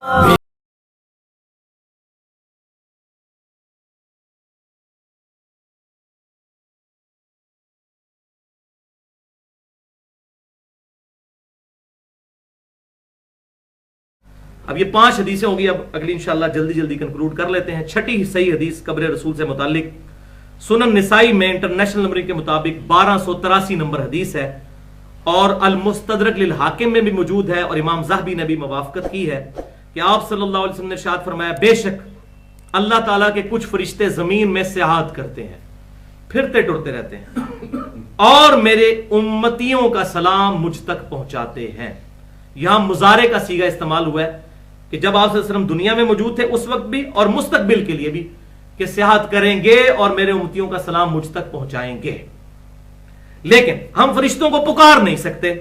اب یہ 5 حدیثیں ہوگی، اب اگلی انشاءاللہ جلدی جلدی کنکلوڈ کر لیتے ہیں۔ چھٹی صحیح حدیث قبر رسول سے متعلق سنن نسائی میں انٹرنیشنل نمبرنگ کے مطابق 1283 نمبر حدیث ہے، اور المستدرک للحاکم میں بھی موجود ہے، اور امام ذہبی نے بھی موافقت کی ہے کہ آپ صلی اللہ علیہ وسلم نے ارشاد فرمایا، بے شک اللہ تعالیٰ کے کچھ فرشتے زمین میں سیاحت کرتے ہیں، پھرتے ٹرتے رہتے ہیں، اور میرے امتیوں کا سلام مجھ تک پہنچاتے ہیں۔ یہاں مضارع کا صیغہ استعمال ہوا ہے کہ جب آپ صلی اللہ علیہ وسلم دنیا میں موجود تھے اس وقت بھی، اور مستقبل کے لیے بھی، کہ سیاحت کریں گے اور میرے امتیوں کا سلام مجھ تک پہنچائیں گے۔ لیکن ہم فرشتوں کو پکار نہیں سکتے،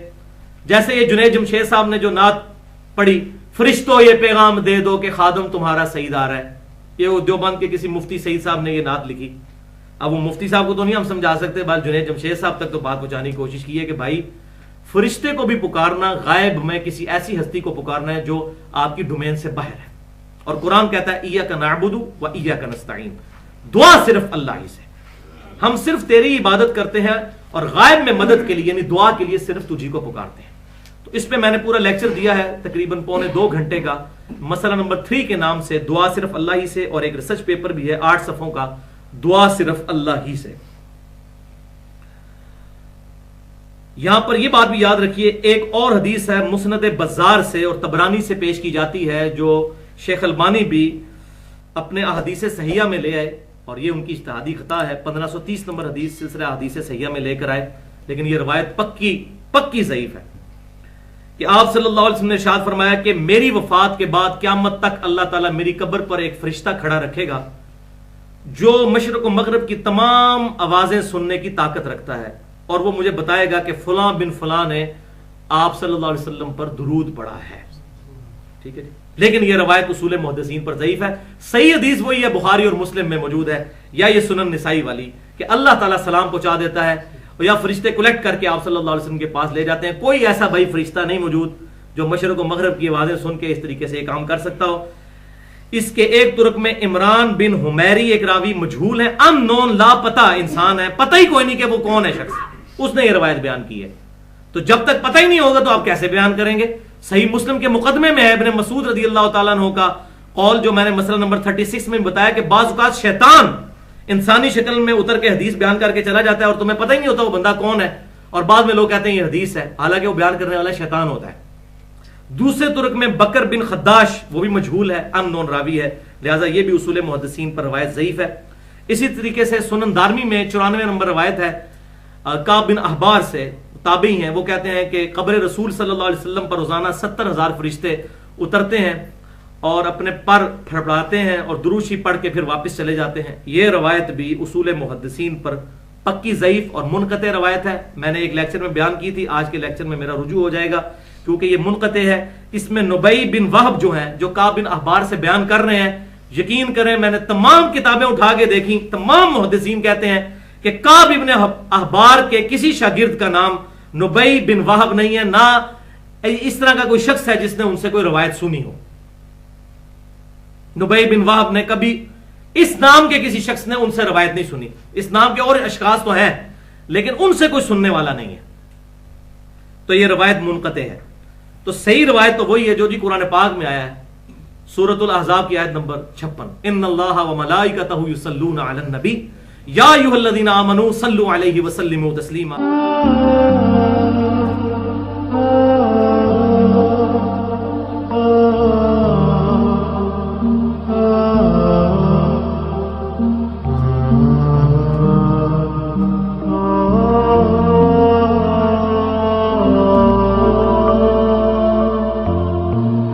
جیسے یہ جنید جمشید صاحب نے جو نعت پڑھی، فرشتوں یہ پیغام دے دو کہ خادم تمہارا سعید آ رہا ہے، یہ دیوبند کے کسی مفتی سعید صاحب نے یہ نعت لکھی۔ اب وہ مفتی صاحب کو تو نہیں ہم سمجھا سکتے، بل جنید جمشید صاحب تک تو بات پہنچانے کی کوشش کی ہے کہ بھائی فرشتے کو بھی پکارنا، غائب میں کسی ایسی ہستی کو پکارنا ہے جو آپ کی ڈومین سے باہر ہے، اور قرآن کہتا ہے ایاک نعبد و ایاک نستعین، دعا صرف اللہ ہی سے، ہم صرف تیری عبادت کرتے ہیں اور غائب میں مدد کے لیے یعنی دعا کے لیے صرف تجھی کو پکارتے ہیں۔ تو اس پہ میں نے پورا لیکچر دیا ہے تقریباً 2.25 گھنٹے کا، مسئلہ نمبر 3 کے نام سے، دعا صرف اللہ ہی سے، اور ایک ریسرچ پیپر بھی ہے 8 صفحوں کا، دعا صرف اللہ ہی سے۔ یہاں پر یہ بات بھی یاد رکھیے، ایک اور حدیث ہے مسند بزار سے اور طبرانی سے پیش کی جاتی ہے، جو شیخ البانی بھی اپنے احادیث صحیحہ میں لے آئے، اور یہ ان کی اجتہادی خطا ہے، 1530 نمبر حدیث سلسلہ حدیث صحیحہ میں لے کر آئے، لیکن یہ روایت پکی ضعیف ہے، کہ آپ صلی اللہ علیہ وسلم نے ارشاد فرمایا کہ میری وفات کے بعد قیامت تک اللہ تعالیٰ میری قبر پر ایک فرشتہ کھڑا رکھے گا جو مشرق و مغرب کی تمام آوازیں سننے کی طاقت رکھتا ہے، اور وہ مجھے بتائے گا کہ فلاں بن فلاں نے آپ صلی اللہ علیہ وسلم پر درود پڑھا ہے۔ ٹھیک ہے جی، لیکن یہ روایت اصول محدثین پر ضعیف ہے۔ صحیح حدیث وہی ہے، بخاری اور مسلم میں موجود ہے، یا یہ سنن نسائی والی کہ اللہ تعالیٰ سلام پہنچا دیتا ہے، یا فرشتے کلیکٹ کر کے آپ صلی اللہ علیہ وسلم کے پاس لے جاتے ہیں۔ کوئی ایسا بھائی فرشتہ نہیں موجود جو مشرق و مغرب کی آوازیں سن کے اس طریقے سے یہ کام کر سکتا ہو۔ اس کے ایک ترک میں عمران بن حمیری ایک راوی مجہول ہے، ان نون لاپتہ انسان ہے، پتہ ہی کوئی نہیں کہ وہ کون ہے شخص، اس نے یہ روایت بیان کی ہے۔ تو جب تک پتہ ہی نہیں ہوگا تو آپ کیسے بیان کریں گے؟ صحیح مسلم کے مقدمے میں ہے ابن مسعود رضی اللہ تعالیٰ عنہ کا قول، جو میں نے مسئلہ نمبر 36 میں بتایا کہ بعض اوقات شیطان انسانی شکل میں اتر کے حدیث بیان کر کے چلا جاتا ہے اور تمہیں پتہ ہی نہیں ہوتا وہ بندہ کون ہے، اور بعد میں لوگ کہتے ہیں یہ حدیث ہے، حالانکہ وہ بیان کرنے والا شیطان ہوتا ہے۔ دوسرے ترک میں بکر بن خداش، وہ بھی مجہول ہے، ان نون راوی ہے، لہٰذا یہ بھی اصول محدثین پر روایت ضعیف ہے۔ اسی طریقے سے سنن دارمی میں 94 نمبر روایت ہے کعب بن احبار سے، تابعی ہیں، وہ کہتے ہیں کہ قبر رسول صلی اللہ علیہ وسلم پر روزانہ 70,000 فرشتے اترتے ہیں اور اپنے پر پھڑپڑاتے ہیں اور دروشی پڑھ کے پھر واپس چلے جاتے ہیں۔ یہ روایت بھی اصول محدثین پر پکی ضعیف اور منقطع روایت ہے۔ میں نے ایک لیکچر میں بیان کی تھی، آج کے لیکچر میں میرا رجوع ہو جائے گا کیونکہ یہ منقطع ہے۔ اس میں نبی بن وہب جو ہیں، جو کعب بن احبار سے بیان کر رہے ہیں، یقین کریں میں نے تمام کتابیں اٹھا کے دیکھی، تمام محدثین کہتے ہیں کہ کعب ابن احبار کے کسی شاگرد کا نام نبی بن وہب نہیں ہے، نہ اس طرح کا کوئی شخص ہے جس نے ان سے کوئی روایت سنی ہو۔ نبی بن وہب نے کبھی اس نام کے کسی شخص نے ان سے روایت نہیں سنی۔ اس نام کے اور اشخاص تو ہیں لیکن ان سے کوئی سننے والا نہیں ہے، تو یہ روایت منقطع ہے۔ تو صحیح روایت تو وہی ہے جو جی قرآن پاک میں آیا ہے، سورۃ الاحزاب کی آیت نمبر 56، ان اللہ وملائکتہ یصلون علی النبی یا ایھا الذین آمنوا صلوا علیہ وسلموا تسلیما۔